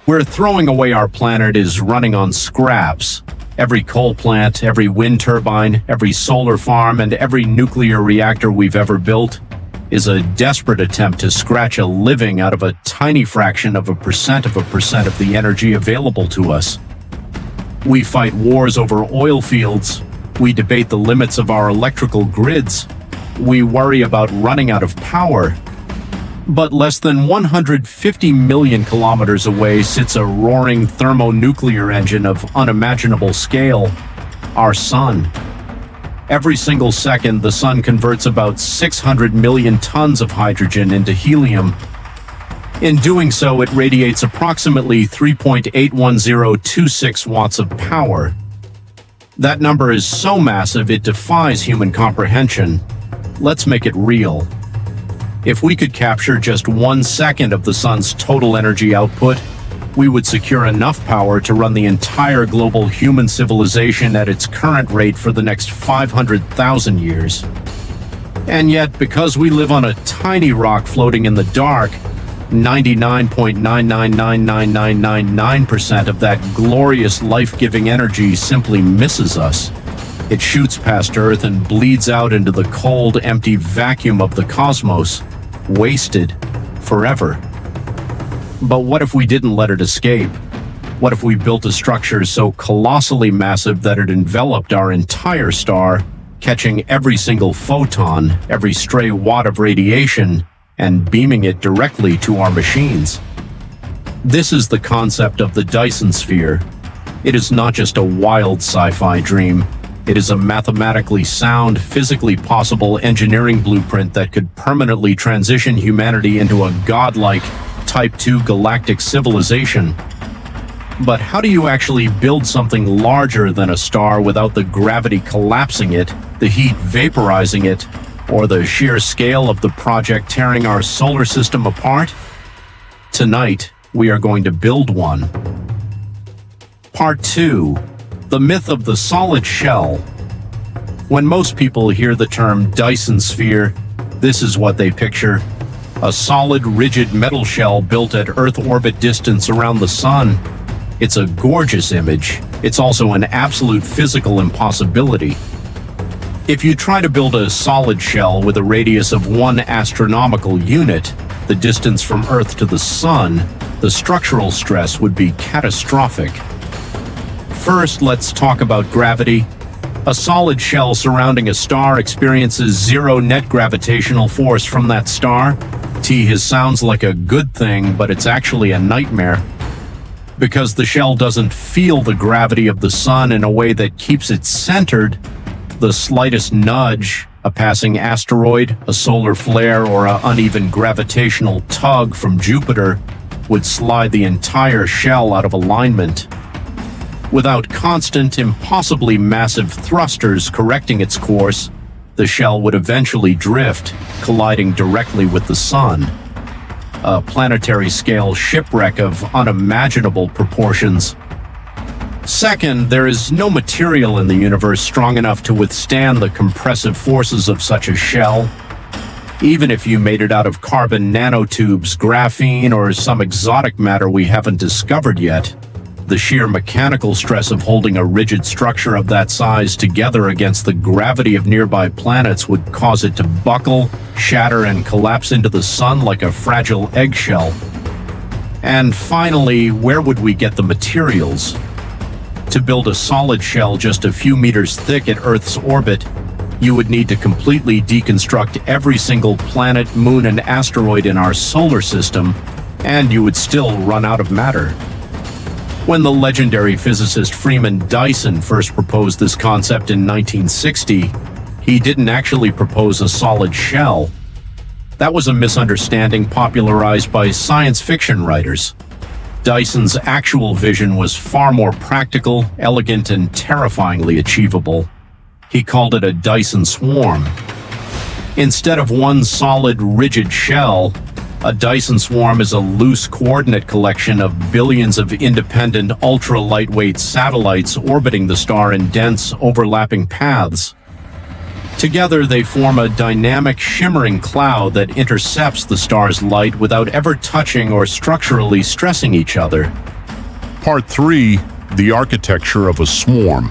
We're throwing away our planet is running on scraps. Every coal plant, every wind turbine, every solar farm, and every nuclear reactor we've ever built is a desperate attempt to scratch a living out of a tiny fraction of a percent of the energy available to us. We fight wars over oil fields. We debate the limits of our electrical grids. We worry about running out of power. But less than 150 million kilometers away sits a roaring thermonuclear engine of unimaginable scale, our sun. Every single second, the sun converts about 600 million tons of hydrogen into helium. In doing so, it radiates approximately 3.81026 watts of power. That number is so massive it defies human comprehension. Let's make it real. If we could capture just 1 second of the sun's total energy output, we would secure enough power to run the entire global human civilization at its current rate for the next 500,000 years. And yet, because we live on a tiny rock floating in the dark, 99.9999999% of that glorious life-giving energy simply misses us. It shoots past Earth and bleeds out into the cold, empty vacuum of the cosmos, wasted forever. But what if we didn't let it escape? What if we built a structure so colossally massive that it enveloped our entire star, catching every single photon, every stray watt of radiation, and beaming it directly to our machines? This is the concept of the Dyson sphere. It is not just a wild sci-fi dream. It is a mathematically sound, physically possible engineering blueprint that could permanently transition humanity into a godlike Type 2 galactic civilization. But how do you actually build something larger than a star without the gravity collapsing it, the heat vaporizing it, or the sheer scale of the project tearing our solar system apart? Tonight, we are going to build one. Part 2. The myth of the solid shell. When most people hear the term Dyson sphere, this is what they picture: a solid, rigid metal shell built at Earth orbit distance around the sun. It's a gorgeous image. It's also an absolute physical impossibility. If you try to build a solid shell with a radius of 1 astronomical unit, the distance from Earth to the sun, the structural stress would be catastrophic. First, let's talk about gravity. A solid shell surrounding a star experiences zero net gravitational force from that star. Sounds like a good thing, but it's actually a nightmare. Because the shell doesn't feel the gravity of the sun in a way that keeps it centered, the slightest nudge, a passing asteroid, a solar flare, or an uneven gravitational tug from Jupiter would slide the entire shell out of alignment. Without constant, impossibly massive thrusters correcting its course, the shell would eventually drift, colliding directly with the sun. A planetary-scale shipwreck of unimaginable proportions. Second, there is no material in the universe strong enough to withstand the compressive forces of such a shell. Even if you made it out of carbon nanotubes, graphene, or some exotic matter we haven't discovered yet, the sheer mechanical stress of holding a rigid structure of that size together against the gravity of nearby planets would cause it to buckle, shatter, and collapse into the sun like a fragile eggshell. And finally, where would we get the materials? To build a solid shell just a few meters thick at Earth's orbit, you would need to completely deconstruct every single planet, moon, and asteroid in our solar system, and you would still run out of matter. When the legendary physicist Freeman Dyson first proposed this concept in 1960, he didn't actually propose a solid shell. That was a misunderstanding popularized by science fiction writers. Dyson's actual vision was far more practical, elegant, and terrifyingly achievable. He called it a Dyson swarm. Instead of one solid, rigid shell, a Dyson swarm is a loose coordinate collection of billions of independent, ultra-lightweight satellites orbiting the star in dense, overlapping paths. Together, they form a dynamic, shimmering cloud that intercepts the star's light without ever touching or structurally stressing each other. Part 3, the architecture of a swarm.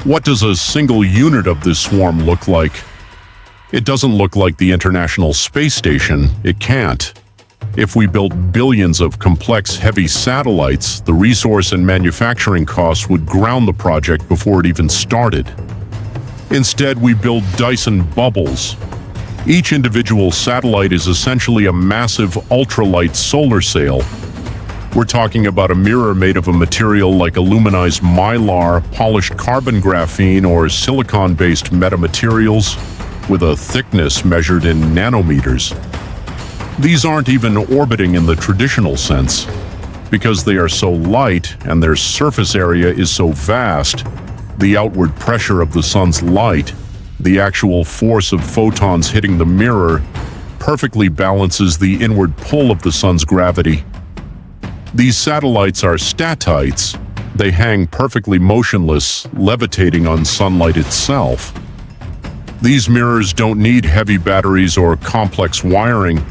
What does a single unit of this swarm look like? It doesn't look like the International Space Station. It can't. If we built billions of complex, heavy satellites, the resource and manufacturing costs would ground the project before it even started. Instead, we build Dyson bubbles. Each individual satellite is essentially a massive ultralight solar sail. We're talking about a mirror made of a material like aluminized mylar, polished carbon graphene, or silicon-based metamaterials with a thickness measured in nanometers. These aren't even orbiting in the traditional sense. Because they are so light and their surface area is so vast, the outward pressure of the sun's light, the actual force of photons hitting the mirror, perfectly balances the inward pull of the sun's gravity. These satellites are statites. They hang perfectly motionless, levitating on sunlight itself. These mirrors don't need heavy batteries or complex wiring.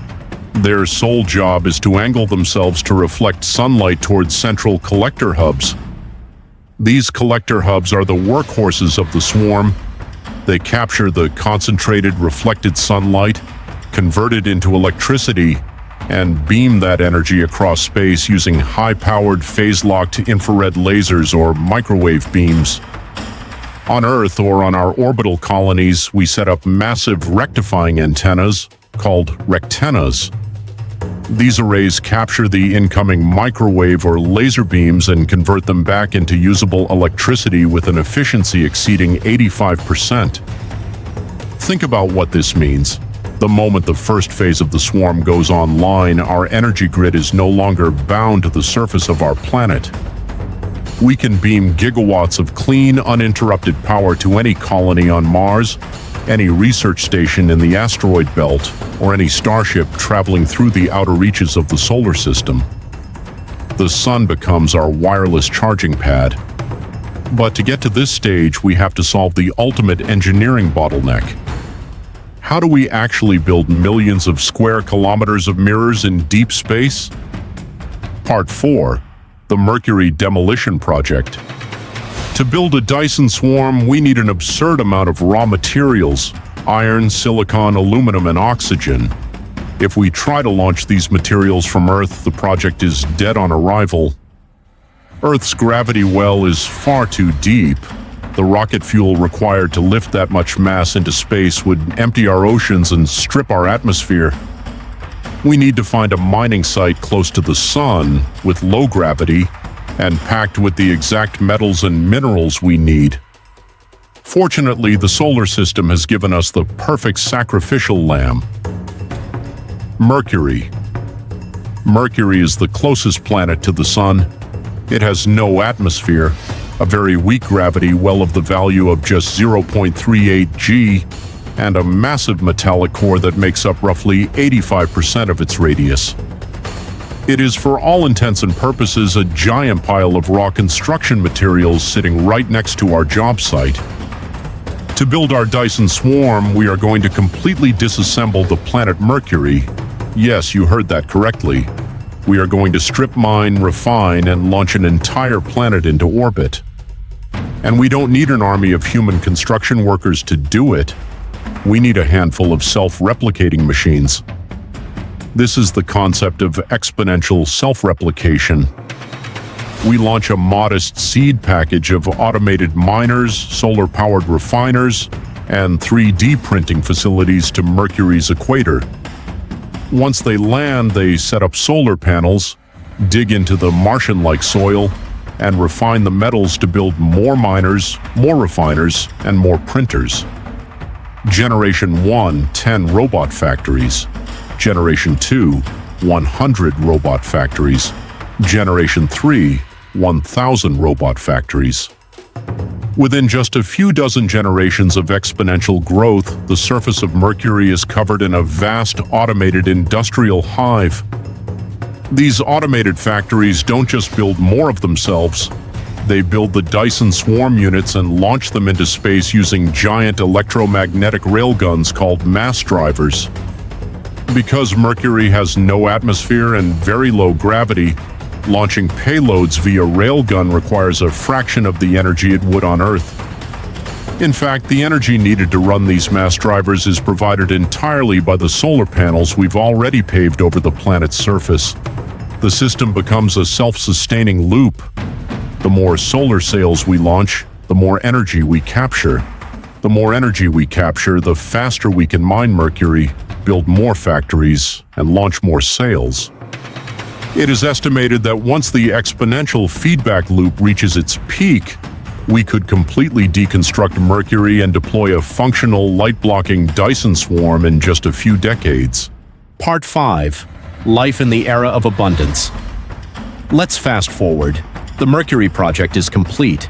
Their sole job is to angle themselves to reflect sunlight towards central collector hubs. These collector hubs are the workhorses of the swarm. They capture the concentrated reflected sunlight, convert it into electricity, and beam that energy across space using high-powered phase-locked infrared lasers or microwave beams. On Earth or on our orbital colonies, we set up massive rectifying antennas, called rectennas. These arrays capture the incoming microwave or laser beams and convert them back into usable electricity with an efficiency exceeding 85%. Think about what this means. The moment the first phase of the swarm goes online, our energy grid is no longer bound to the surface of our planet. We can beam gigawatts of clean, uninterrupted power to any colony on Mars, any research station in the asteroid belt, or any starship traveling through the outer reaches of the solar system. The sun becomes our wireless charging pad. But to get to this stage, we have to solve the ultimate engineering bottleneck. How do we actually build millions of square kilometers of mirrors in deep space? Part 4, the Mercury Demolition Project. To build a Dyson swarm, we need an absurd amount of raw materials: iron, silicon, aluminum, and oxygen. If we try to launch these materials from Earth, the project is dead on arrival. Earth's gravity well is far too deep. The rocket fuel required to lift that much mass into space would empty our oceans and strip our atmosphere. We need to find a mining site close to the sun, with low gravity, and packed with the exact metals and minerals we need. Fortunately, the solar system has given us the perfect sacrificial lamb: Mercury. Mercury is the closest planet to the sun. It has no atmosphere, a very weak gravity well of the value of just 0.38 g, and a massive metallic core that makes up roughly 85% of its radius. It is, for all intents and purposes, a giant pile of raw construction materials sitting right next to our job site. To build our Dyson swarm, we are going to completely disassemble the planet Mercury. Yes, you heard that correctly. We are going to strip mine, refine, and launch an entire planet into orbit. And we don't need an army of human construction workers to do it. We need a handful of self-replicating machines. This is the concept of exponential self-replication. We launch a modest seed package of automated miners, solar-powered refiners, and 3D printing facilities to Mercury's equator. Once they land, they set up solar panels, dig into the Martian-like soil, and refine the metals to build more miners, more refiners, and more printers. Generation 1, 10 robot factories. Generation 2, 100 robot factories. Generation 3, 1,000 robot factories. Within just a few dozen generations of exponential growth, the surface of Mercury is covered in a vast automated industrial hive. These automated factories don't just build more of themselves. They build the Dyson swarm units and launch them into space using giant electromagnetic railguns called mass drivers. Because Mercury has no atmosphere and very low gravity, Launching payloads via railgun requires a fraction of the energy it would on Earth. In fact, the energy needed to run these mass drivers is provided entirely by the solar panels we've already paved over the planet's surface. The system becomes a self-sustaining loop. The more solar sails we launch, the more energy we capture. The more energy we capture, the faster we can mine mercury, build more factories, and launch more sails. It is estimated that once the exponential feedback loop reaches its peak, we could completely deconstruct Mercury and deploy a functional, light-blocking Dyson swarm in just a few decades. Part 5. Life in the Era of Abundance. Let's fast forward. The Mercury project is complete.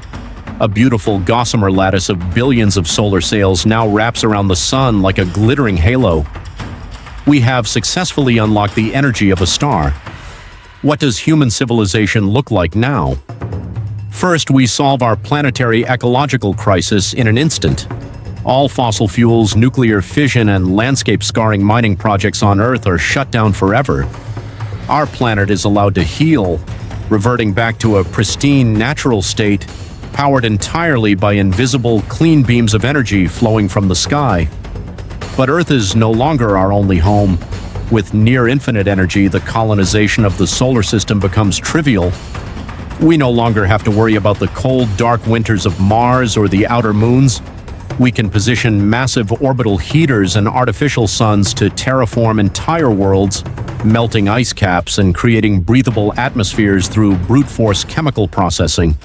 A beautiful gossamer lattice of billions of solar sails now wraps around the sun like a glittering halo. We have successfully unlocked the energy of a star. What does human civilization look like now? First, we solve our planetary ecological crisis in an instant. All fossil fuels, nuclear fission, and landscape-scarring mining projects on Earth are shut down forever. Our planet is allowed to heal, reverting back to a pristine, natural state, powered entirely by invisible, clean beams of energy flowing from the sky. But Earth is no longer our only home. With near-infinite energy, the colonization of the solar system becomes trivial. We no longer have to worry about the cold, dark winters of Mars or the outer moons. We can position massive orbital heaters and artificial suns to terraform entire worlds, melting ice caps and creating breathable atmospheres through brute force chemical processing.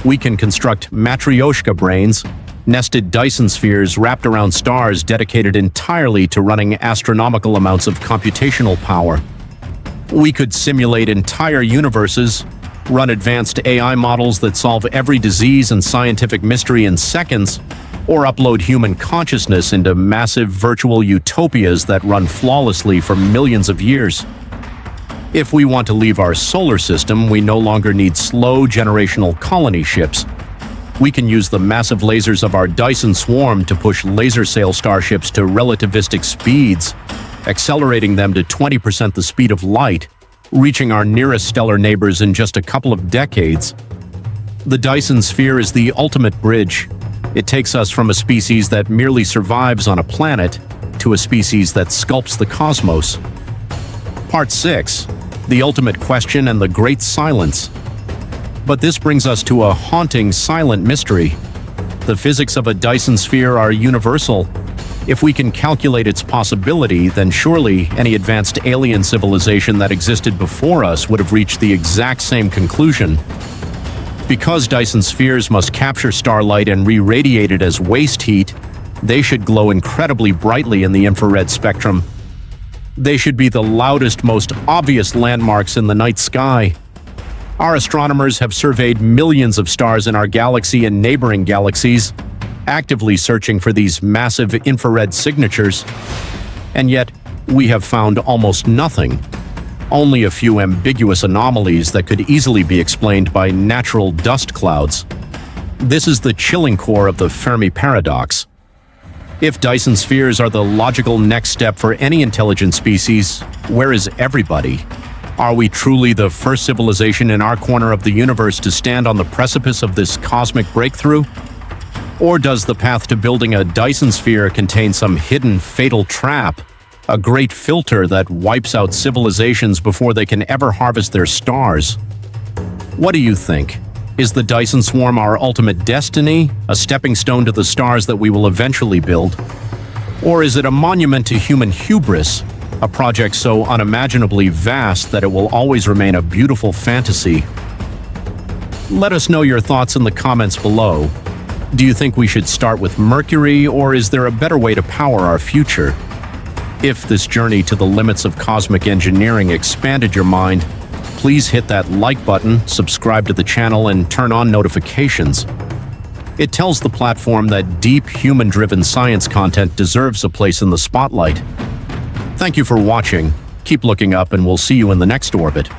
We can construct Matryoshka brains, nested Dyson spheres wrapped around stars dedicated entirely to running astronomical amounts of computational power. We could simulate entire universes, run advanced AI models that solve every disease and scientific mystery in seconds, or upload human consciousness into massive virtual utopias that run flawlessly for millions of years. If we want to leave our solar system, we no longer need slow generational colony ships. We can use the massive lasers of our Dyson swarm to push laser sail starships to relativistic speeds, accelerating them to 20% the speed of light, reaching our nearest stellar neighbors in just a couple of decades. The Dyson sphere is the ultimate bridge. It takes us from a species that merely survives on a planet to a species that sculpts the cosmos. Part 6. The ultimate question and the great silence. But this brings us to a haunting, silent mystery. The physics of a Dyson sphere are universal. If we can calculate its possibility, then surely any advanced alien civilization that existed before us would have reached the exact same conclusion. Because Dyson spheres must capture starlight and re-radiate it as waste heat, they should glow incredibly brightly in the infrared spectrum. They should be the loudest, most obvious landmarks in the night sky. Our astronomers have surveyed millions of stars in our galaxy and neighboring galaxies, actively searching for these massive infrared signatures. And yet, we have found almost nothing. Only a few ambiguous anomalies that could easily be explained by natural dust clouds. This is the chilling core of the Fermi paradox. If Dyson spheres are the logical next step for any intelligent species, where is everybody? Are we truly the first civilization in our corner of the universe to stand on the precipice of this cosmic breakthrough? Or does the path to building a Dyson sphere contain some hidden fatal trap, a great filter that wipes out civilizations before they can ever harvest their stars? What do you think? Is the Dyson swarm our ultimate destiny, a stepping stone to the stars that we will eventually build? Or is it a monument to human hubris, a project so unimaginably vast that it will always remain a beautiful fantasy? Let us know your thoughts in the comments below. Do you think we should start with Mercury, or is there a better way to power our future? If this journey to the limits of cosmic engineering expanded your mind, please hit that like button, subscribe to the channel, and turn on notifications. It tells the platform that deep, human-driven science content deserves a place in the spotlight. Thank you for watching. Keep looking up, and we'll see you in the next orbit.